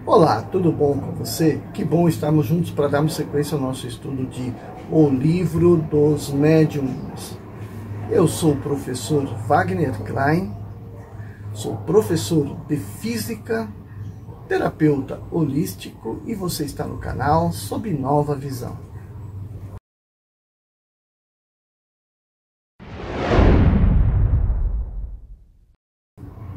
Olá, tudo bom com você? Que bom estarmos juntos para darmos sequência ao nosso estudo de O Livro dos Médiuns. Eu sou o professor Wagner Klein, sou professor de Física, terapeuta holístico e você está no canal Sob Nova Visão.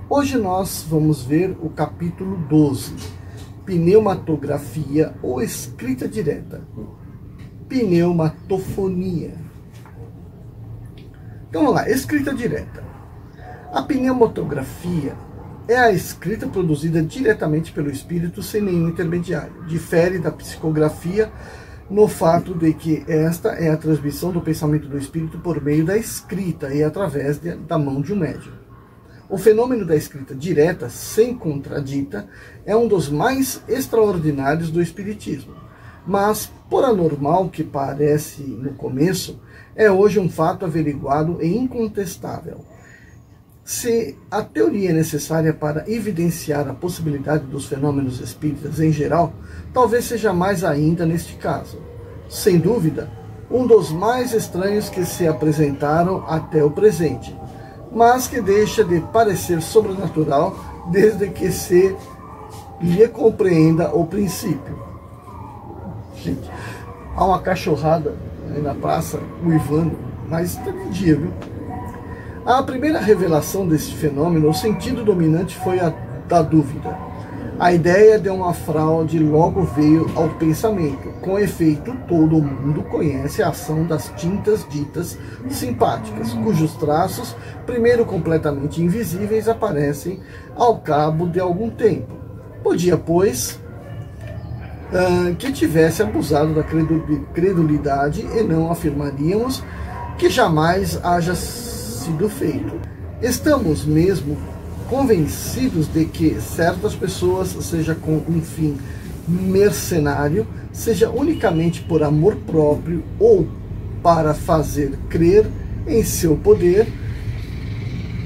Hoje nós vamos ver o capítulo 12, Pneumatografia ou escrita direta, pneumatofonia. Então vamos lá, escrita direta. A pneumatografia é a escrita produzida diretamente pelo espírito sem nenhum intermediário. Difere da psicografia no fato de que esta é a transmissão do pensamento do espírito por meio da escrita e através da mão de um médium. O fenômeno da escrita direta, sem contradita, é um dos mais extraordinários do espiritismo. Mas, por anormal que parece no começo, é hoje um fato averiguado e incontestável. Se a teoria é necessária para evidenciar a possibilidade dos fenômenos espíritas em geral, talvez seja mais ainda neste caso. Sem dúvida, um dos mais estranhos que se apresentaram até o presente, mas que deixa de parecer sobrenatural desde que se lhe compreenda o princípio. Gente, há uma cachorrada aí na praça uivando, mas está de dia, viu? A primeira revelação desse fenômeno, o sentido dominante foi a da dúvida. A ideia de uma fraude logo veio ao pensamento. Com efeito, todo mundo conhece a ação das tintas ditas simpáticas, cujos traços, primeiro completamente invisíveis, aparecem ao cabo de algum tempo. Podia, pois, que tivesse abusado da credulidade e não afirmaríamos que jamais haja sido feito. Estamos mesmo convencidos de que certas pessoas, seja com um fim mercenário, seja unicamente por amor próprio ou para fazer crer em seu poder,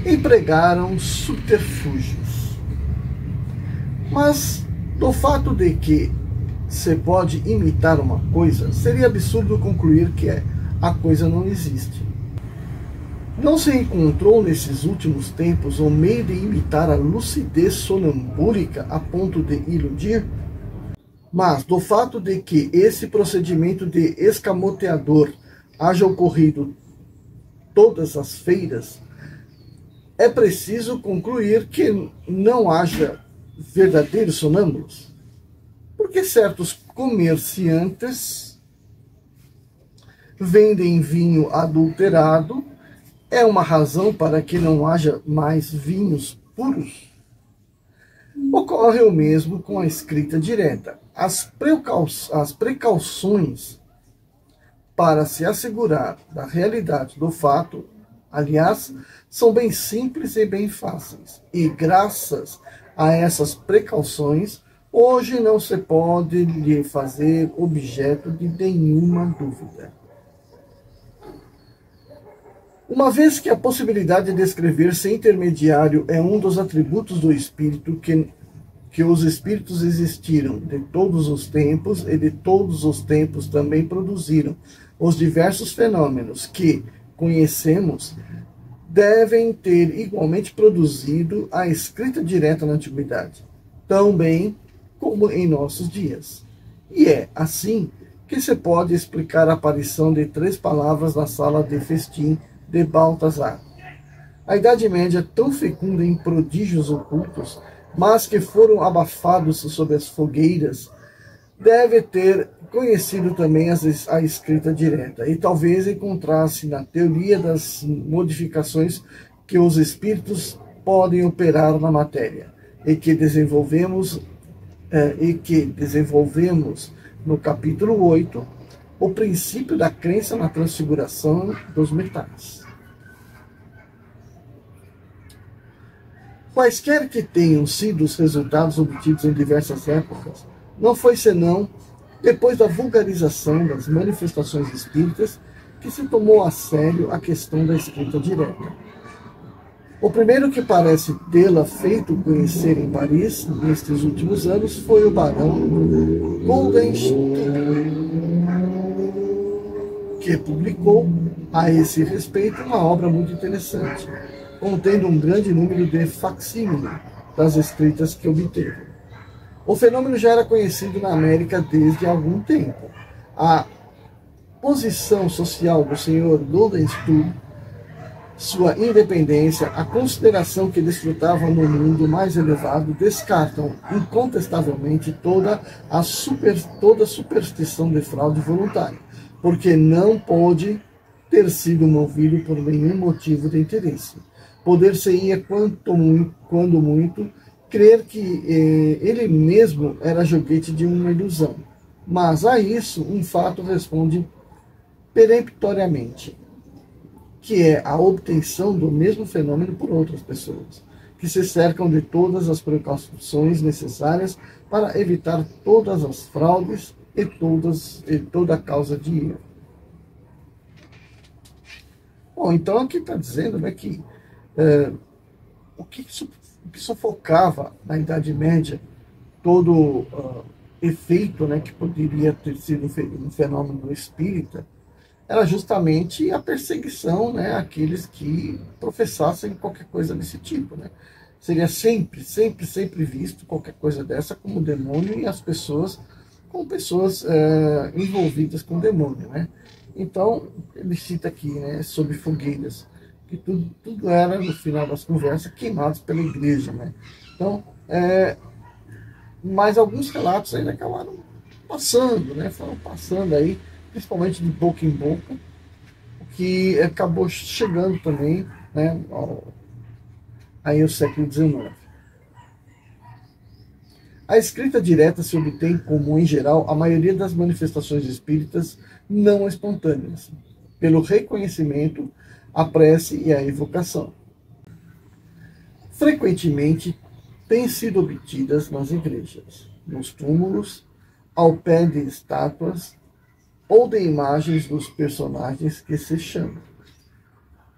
empregaram subterfúgios. Mas do fato de que se pode imitar uma coisa, seria absurdo concluir que a coisa não existe. Não se encontrou nesses últimos tempos o meio de imitar a lucidez sonambúlica a ponto de iludir? Mas do fato de que esse procedimento de escamoteador haja ocorrido todas as feiras, é preciso concluir que não haja verdadeiros sonâmbulos. Porque certos comerciantes vendem vinho adulterado. É uma razão para que não haja mais vinhos puros? Ocorre o mesmo com a escrita direta. As precauções para se assegurar da realidade do fato, aliás, são bem simples e bem fáceis. E graças a essas precauções, hoje não se pode lhe fazer objeto de nenhuma dúvida. Uma vez que a possibilidade de escrever sem intermediário é um dos atributos do espírito, que os espíritos existiram de todos os tempos e de todos os tempos também produziram os diversos fenômenos que conhecemos, devem ter igualmente produzido a escrita direta na antiguidade, tão bem como em nossos dias. E é assim que se pode explicar a aparição de 3 palavras na sala de festim de Baltazar. A Idade Média, tão fecunda em prodígios ocultos, mas que foram abafados sob as fogueiras, deve ter conhecido também a escrita direta, e talvez encontrasse na teoria das modificações que os espíritos podem operar na matéria, e que desenvolvemos no capítulo 8, o princípio da crença na transfiguração dos metais. Quaisquer que tenham sido os resultados obtidos em diversas épocas, não foi senão depois da vulgarização das manifestações espíritas que se tomou a sério a questão da escrita direta. O primeiro que parece tê-la feito conhecer em Paris nestes últimos anos foi o barão Goldenstube, que publicou a esse respeito uma obra muito interessante, contendo um grande número de facsímile das escritas que obteve. O fenômeno já era conhecido na América desde algum tempo. A posição social do Sr. Goldenstube, sua independência, a consideração que desfrutava no mundo mais elevado, descartam incontestavelmente toda superstição de fraude voluntária, porque não pode ter sido movido por nenhum motivo de interesse. Poder-se-ia, quando muito, crer que ele mesmo era joguete de uma ilusão. Mas a isso um fato responde peremptoriamente, que é a obtenção do mesmo fenômeno por outras pessoas, que se cercam de todas as precauções necessárias para evitar todas as fraudes e toda a causa de erro. Bom, então aqui está dizendo, né, que o que sufocava na Idade Média todo efeito, né, que poderia ter sido um fenômeno espírita, era justamente a perseguição, né, àqueles que professassem qualquer coisa desse tipo, né? Seria sempre visto qualquer coisa dessa como demônio e as pessoas como pessoas envolvidas com demônio, né? Então, ele cita aqui, né, sobre fogueiras, que tudo era, no final das conversas, queimados pela igreja, né? Então, mas alguns relatos ainda acabaram passando, né? Foram passando aí, principalmente de boca em boca, o que acabou chegando também, né, aí ao século XIX. A escrita direta se obtém como, em geral, a maioria das manifestações espíritas não espontâneas, pelo reconhecimento, a prece e a evocação. Frequentemente têm sido obtidas nas igrejas, nos túmulos, ao pé de estátuas ou de imagens dos personagens que se chamam.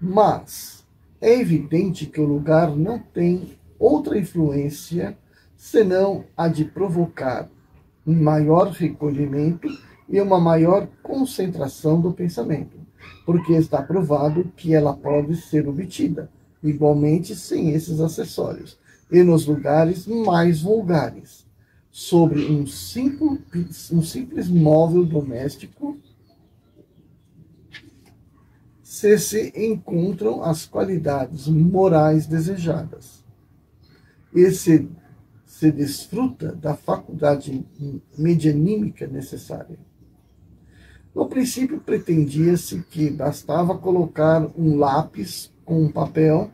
Mas é evidente que o lugar não tem outra influência senão a de provocar um maior recolhimento e uma maior concentração do pensamento, porque está provado que ela pode ser obtida, igualmente sem esses acessórios, e nos lugares mais vulgares, sobre um simples móvel doméstico, se encontram as qualidades morais desejadas, e se desfruta da faculdade medianímica necessária. No princípio, pretendia-se que bastava colocar um lápis com um papel.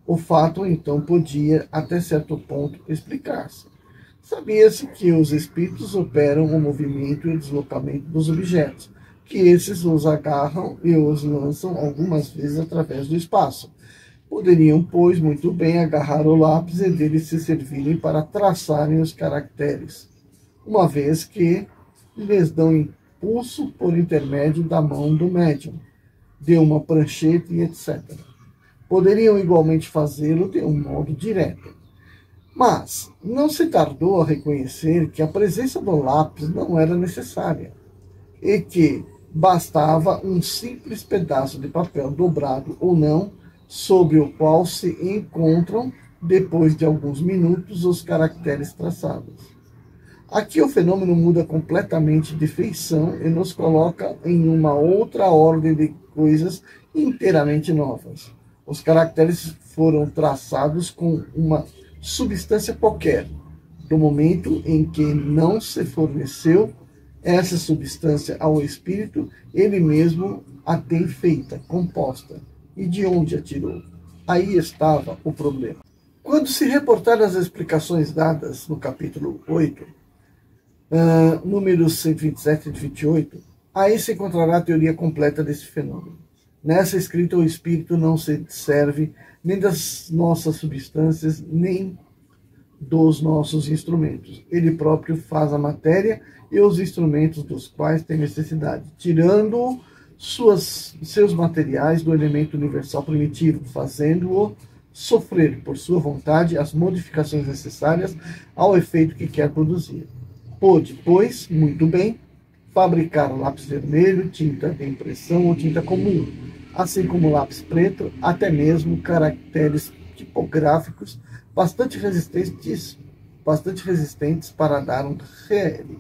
O fato, então, podia, até certo ponto, explicar-se. Sabia-se que os espíritos operam o movimento e o deslocamento dos objetos, que esses os agarram e os lançam algumas vezes através do espaço. Poderiam, pois, muito bem agarrar o lápis e dele se servirem para traçarem os caracteres, uma vez que lhes dão impulso por intermédio da mão do médium, de uma prancheta e etc. Poderiam igualmente fazê-lo de um modo direto. Mas não se tardou a reconhecer que a presença do lápis não era necessária, e que bastava um simples pedaço de papel dobrado ou não, sobre o qual se encontram, depois de alguns minutos, os caracteres traçados. Aqui o fenômeno muda completamente de feição e nos coloca em uma outra ordem de coisas inteiramente novas. Os caracteres foram traçados com uma substância qualquer, do momento em que não se forneceu essa substância ao espírito, ele mesmo a tem feita, composta. E de onde a tirou? Aí estava o problema. Quando se reportar as explicações dadas no capítulo 8, números 127 e 128, aí se encontrará a teoria completa desse fenômeno. Nessa escrita, o espírito não se serve nem das nossas substâncias, nem dos nossos instrumentos. Ele próprio faz a matéria e os instrumentos dos quais tem necessidade, tirando-o seus materiais do elemento universal primitivo, fazendo-o sofrer por sua vontade as modificações necessárias ao efeito que quer produzir. Pôde, pois, muito bem, fabricar lápis vermelho, tinta de impressão ou tinta comum, assim como lápis preto, até mesmo caracteres tipográficos bastante resistentes para dar um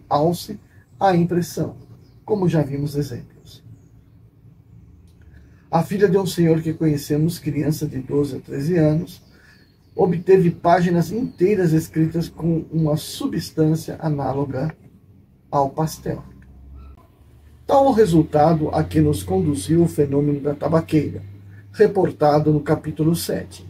realce à impressão, como já vimos exemplos. A filha de um senhor que conhecemos, criança de 12 a 13 anos, obteve páginas inteiras escritas com uma substância análoga ao pastel. Tal o resultado a que nos conduziu o fenômeno da tabaqueira, reportado no capítulo 7,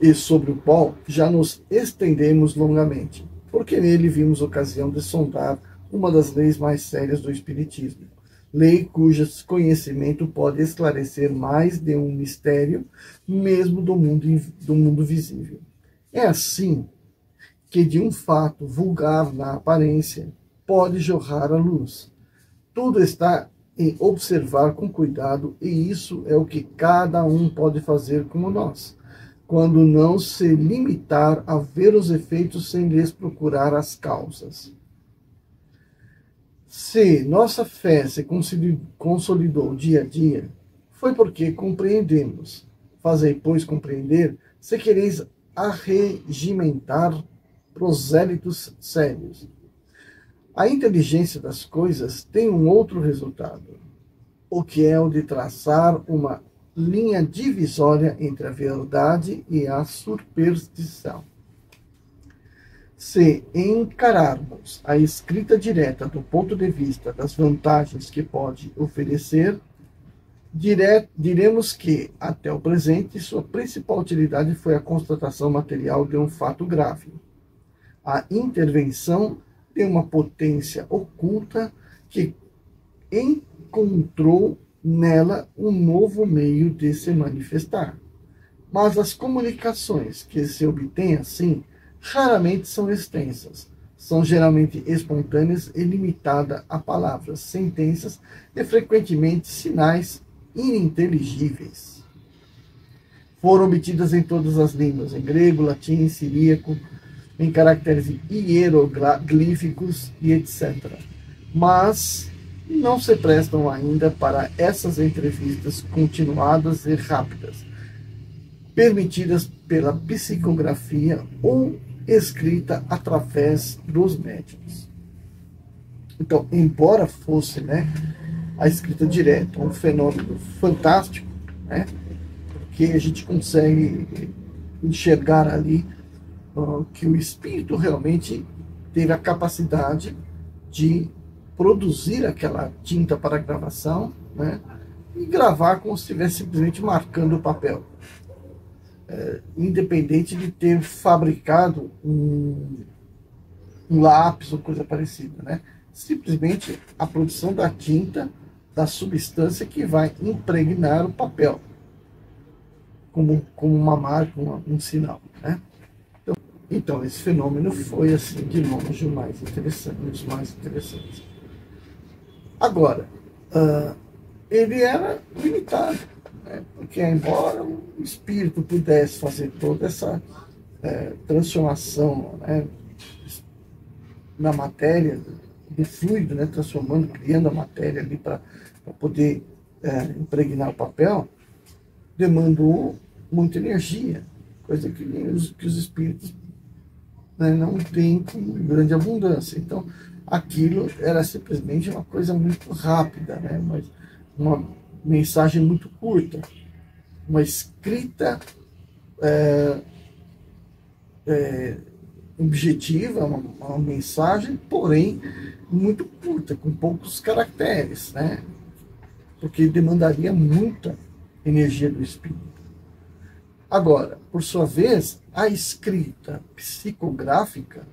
e sobre o qual já nos estendemos longamente, porque nele vimos ocasião de sondar uma das leis mais sérias do Espiritismo, lei cujo conhecimento pode esclarecer mais de um mistério, mesmo do mundo visível. É assim que de um fato vulgar na aparência pode jorrar a luz. Tudo está em observar com cuidado, e isso é o que cada um pode fazer como nós, quando não se limitar a ver os efeitos sem lhes procurar as causas. Se nossa fé se consolidou dia a dia, foi porque compreendemos. Fazei, pois, compreender, se quereis arregimentar prosélitos sérios. A inteligência das coisas tem um outro resultado, o que é o de traçar uma linha divisória entre a verdade e a superstição. Se encararmos a escrita direta do ponto de vista das vantagens que pode oferecer, diremos que, até o presente, sua principal utilidade foi a constatação material de um fato grave, a intervenção de uma potência oculta que encontrou nela um novo meio de se manifestar. Mas as comunicações que se obtêm assim raramente são extensas, são geralmente espontâneas e limitadas a palavras, sentenças e frequentemente sinais ininteligíveis. Foram obtidas em todas as línguas, em grego, latim, siríaco, em caracteres hieroglíficos e etc. Mas não se prestam ainda para essas entrevistas continuadas e rápidas, permitidas pela psicografia ou escrita através dos médiuns. Então, embora fosse, a escrita direta um fenômeno fantástico, porque a gente consegue enxergar ali que o espírito realmente teve a capacidade de produzir aquela tinta para gravação, e gravar como se estivesse simplesmente marcando o papel. Independente de ter fabricado um lápis ou coisa parecida, simplesmente a produção da tinta, da substância que vai impregnar o papel, como uma marca, um sinal, Então, esse fenômeno foi, assim, de longe, um dos mais interessantes. Agora, ele era limitado, porque embora o espírito pudesse fazer toda essa transformação na matéria, do fluido, transformando, criando a matéria ali para poder impregnar o papel, demandou muita energia, coisa que os espíritos não têm com grande abundância. Então, aquilo era simplesmente uma coisa muito rápida, mas uma mensagem muito curta, uma escrita objetiva, uma mensagem, porém muito curta, com poucos caracteres, porque demandaria muita energia do espírito. Agora, por sua vez, a escrita psicográfica,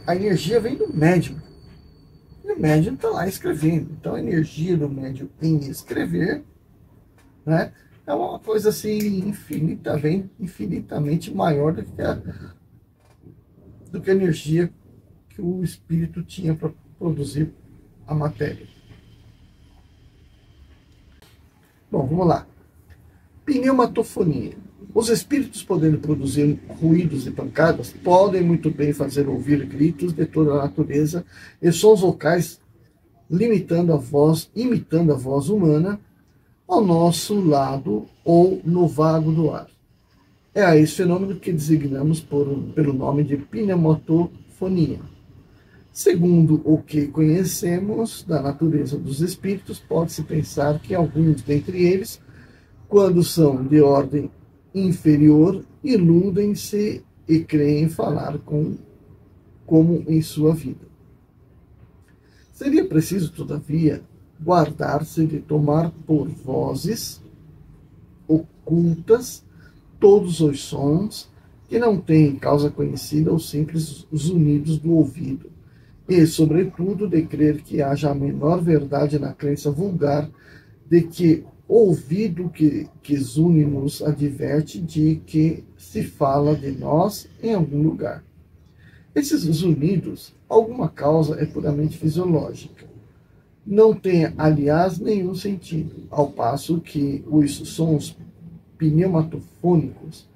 a energia vem do médium. E o médium está lá escrevendo. Então, a energia do médium em escrever, é uma coisa assim infinitamente maior do que a energia que o espírito tinha para produzir a matéria. Bom, vamos lá. Pneumatofonia. Os espíritos, podendo produzir ruídos e pancadas, podem muito bem fazer ouvir gritos de toda a natureza e sons vocais imitando a voz humana ao nosso lado ou no vago do ar. É a esse fenômeno que designamos pelo nome de pneumatofonia. Segundo o que conhecemos da natureza dos espíritos, pode-se pensar que alguns dentre eles, quando são de ordem inferior, iludem-se e creem falar como em sua vida. Seria preciso, todavia, guardar-se de tomar por vozes ocultas todos os sons que não têm causa conhecida ou simples zunidos do ouvido, e, sobretudo, de crer que haja a menor verdade na crença vulgar de que o ouvido que zune nos adverte de que se fala de nós em algum lugar. Esses zunidos, alguma causa é puramente fisiológica. Não tem, aliás, nenhum sentido, ao passo que os sons pneumatofônicos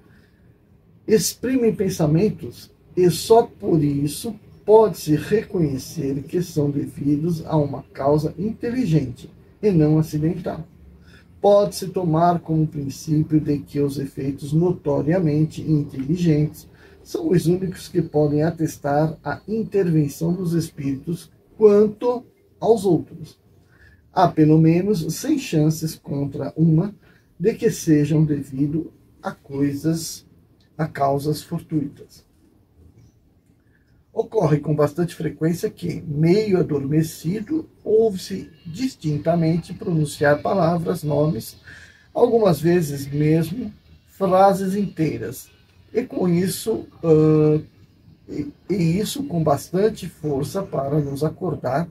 exprimem pensamentos e só por isso pode-se reconhecer que são devidos a uma causa inteligente e não acidental. Pode-se tomar como princípio de que os efeitos notoriamente inteligentes são os únicos que podem atestar a intervenção dos espíritos quanto aos outros. Há pelo menos 100 chances contra uma de que sejam devido a causas fortuitas. Ocorre com bastante frequência que, meio adormecido, ouve-se distintamente pronunciar palavras, nomes, algumas vezes mesmo frases inteiras, e com isso, isso com bastante força para nos acordar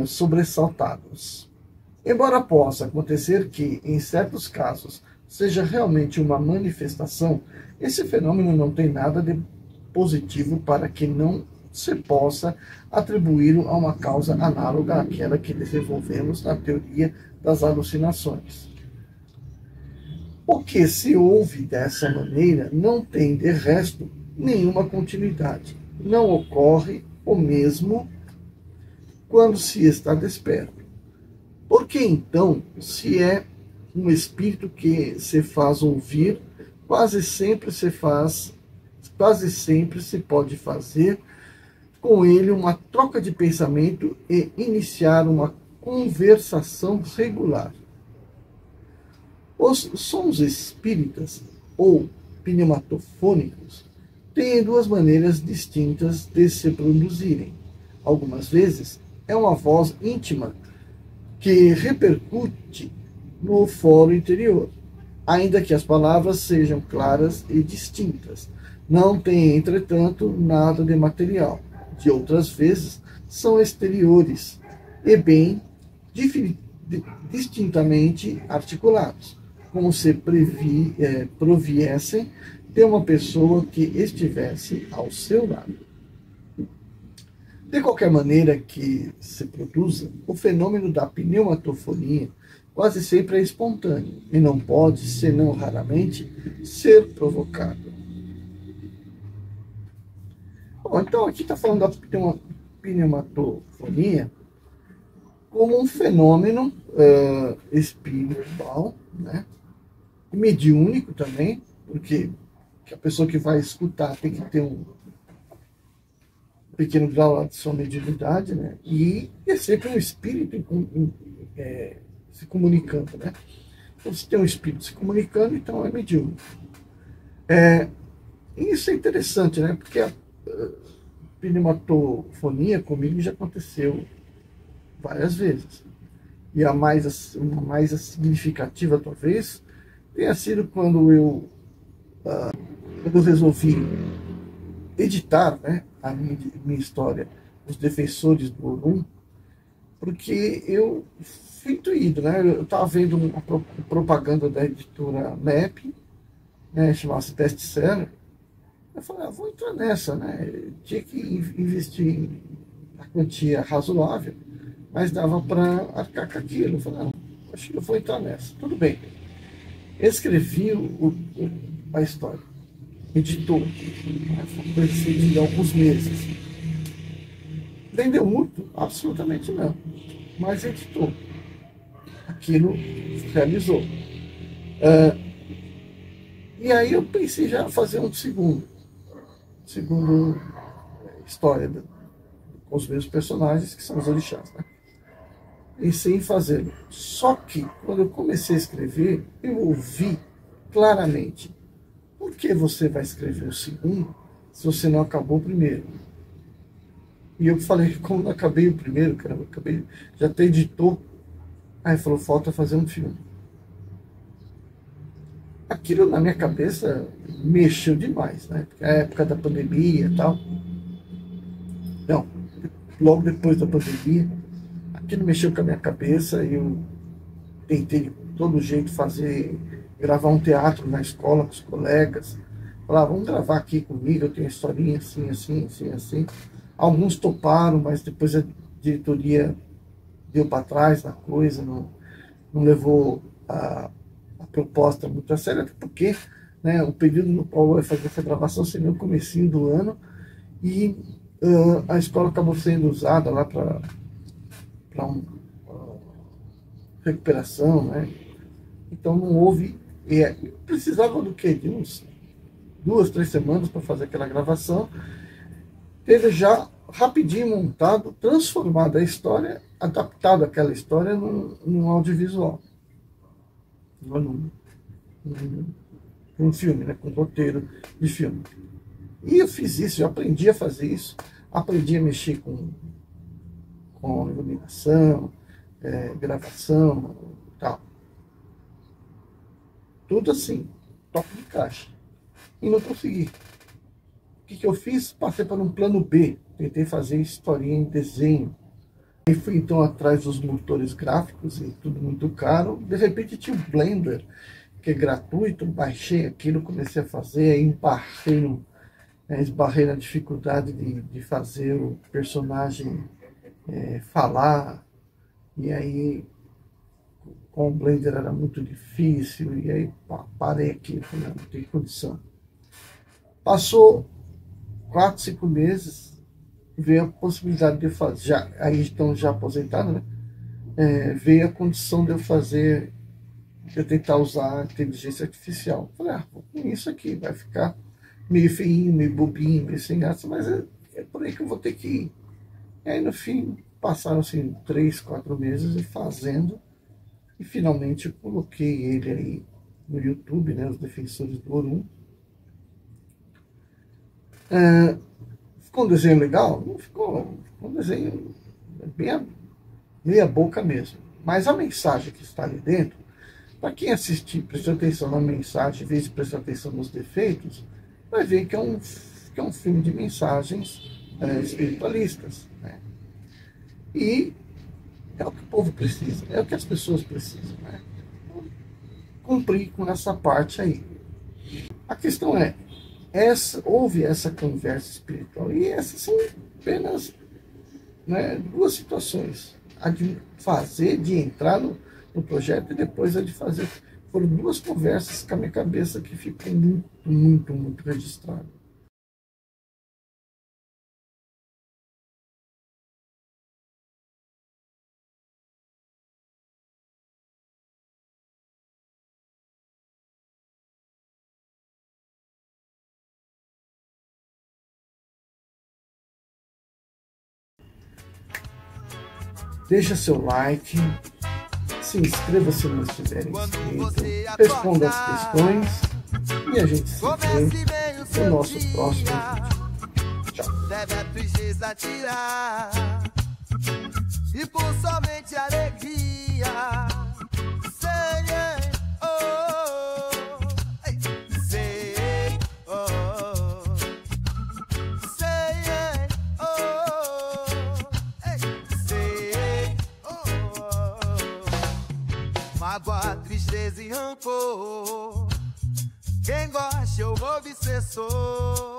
sobressaltados. Embora possa acontecer que, em certos casos, seja realmente uma manifestação, esse fenômeno não tem nada de positivo para que não se possa atribuí-lo a uma causa análoga àquela que desenvolvemos na teoria das alucinações. O que se ouve dessa maneira não tem, de resto, nenhuma continuidade. Não ocorre o mesmo quando se está desperto. Porque então, se é um espírito que se faz ouvir, quase sempre se pode fazer com ele uma troca de pensamento e iniciar uma conversação regular. Os sons espíritas ou pneumatofônicos têm duas maneiras distintas de se produzirem. Algumas vezes é uma voz íntima que repercute no foro interior, ainda que as palavras sejam claras e distintas. Não tem, entretanto, nada de material. De outras vezes, são exteriores e bem distintamente articulados, como se proviessem de uma pessoa que estivesse ao seu lado. De qualquer maneira que se produza, o fenômeno da pneumatofonia quase sempre é espontâneo e não pode, senão raramente, ser provocado. Bom, então aqui está falando da pneumatofonia como um fenômeno espiritual, né? E mediúnico também, porque a pessoa que vai escutar tem que ter um pequeno grau de sua mediunidade, né? E é sempre um espírito se comunicando, né? Então, se tem um espírito se comunicando, então é mediúnico. Isso é interessante, né? Porque a pneumatofonia comigo já aconteceu várias vezes. E uma mais significativa, talvez, tenha sido quando eu resolvi editar, né, a minha história, Os Defensores do Olum, porque eu fui intuído, né? Eu estava vendo uma propaganda da editora MEP, né, chamava-se Best Seller. Eu falei, vou entrar nessa, né? Tinha que investir a quantia razoável, mas dava para arcar com aquilo. Eu falei, acho que eu vou entrar nessa. Tudo bem. Escrevi a história. Editou. Foi coisa assim de alguns meses. Vendeu muito? Absolutamente não. Mas editou. Aquilo realizou. E aí eu pensei já em fazer um segundo história com os mesmos personagens, que são os orixás, né? Pensei em fazê-lo. Só que, quando eu comecei a escrever, eu ouvi claramente: por que você vai escrever o segundo se você não acabou o primeiro? E eu falei: como não acabei o primeiro, cara, eu acabei, já até editou. Aí falou: falta fazer um filme. Aquilo na minha cabeça mexeu demais, né? Porque é a época da pandemia e tal. Não, logo depois da pandemia, aquilo mexeu com a minha cabeça. Eu tentei de todo jeito gravar um teatro na escola com os colegas. Falar: vamos gravar aqui comigo, eu tenho uma historinha assim, assim, assim, assim. Alguns toparam, mas depois a diretoria deu para trás na coisa, não levou a proposta muito a sério, até porque, né, o período no qual eu ia fazer essa gravação seria no comecinho do ano, e a escola acabou sendo usada lá para recuperação, né? Então não houve. Precisava do quê? De uns 2, 3 semanas para fazer aquela gravação. Teve já rapidinho montado, transformado a história, adaptado aquela história num audiovisual. Num filme, né, com roteiro de filme. E eu fiz isso, eu aprendi a fazer isso, aprendi a mexer com iluminação, gravação, tal. Tudo assim, toque de caixa. E não consegui. O que eu fiz? Passei para um plano B, tentei fazer historinha em desenho. Aí fui então atrás dos motores gráficos, e tudo muito caro. De repente tinha o Blender, que é gratuito, baixei aquilo, comecei a fazer, aí esbarrei na dificuldade de fazer o personagem falar, e aí com o Blender era muito difícil, e aí parei aqui, falei: não tem condição. Passou 4, 5 meses, veio a possibilidade de eu fazer, aí então já aposentado, né? Veio a condição de eu tentar usar a inteligência artificial. Falei: vou com isso aqui, vai ficar meio feinho, meio bobinho, meio sem graça, mas é por aí que eu vou ter que ir. E aí no fim, passaram assim 3, 4 meses e fazendo, e finalmente eu coloquei ele aí no YouTube, né? Os Defensores do Orum. Ficou um desenho legal? Não ficou. Ficou um desenho bem meia boca mesmo. Mas a mensagem que está ali dentro, para quem assistir, prestar atenção na mensagem, em vez de prestar atenção nos defeitos, vai ver que é um filme de mensagens espiritualistas, né? E é o que o povo precisa, é o que as pessoas precisam, né? Cumprir com essa parte aí. A questão é, houve essa conversa espiritual, e essas são apenas, né, 2 situações: a de fazer, de entrar no projeto, e depois a de fazer. Foram 2 conversas com a minha cabeça que ficou muito, muito, muito registrado. Deixa seu like, se inscreva se não estiver inscrito, responda as questões, e a gente se vê no nosso próximo vídeo. Tchau. Deve a tristeza tirar, e por somente alegria. Sei, oh, sei, oh, sei, oh, mágoa, tristeza e rancor. Quem gosta, eu obsessor.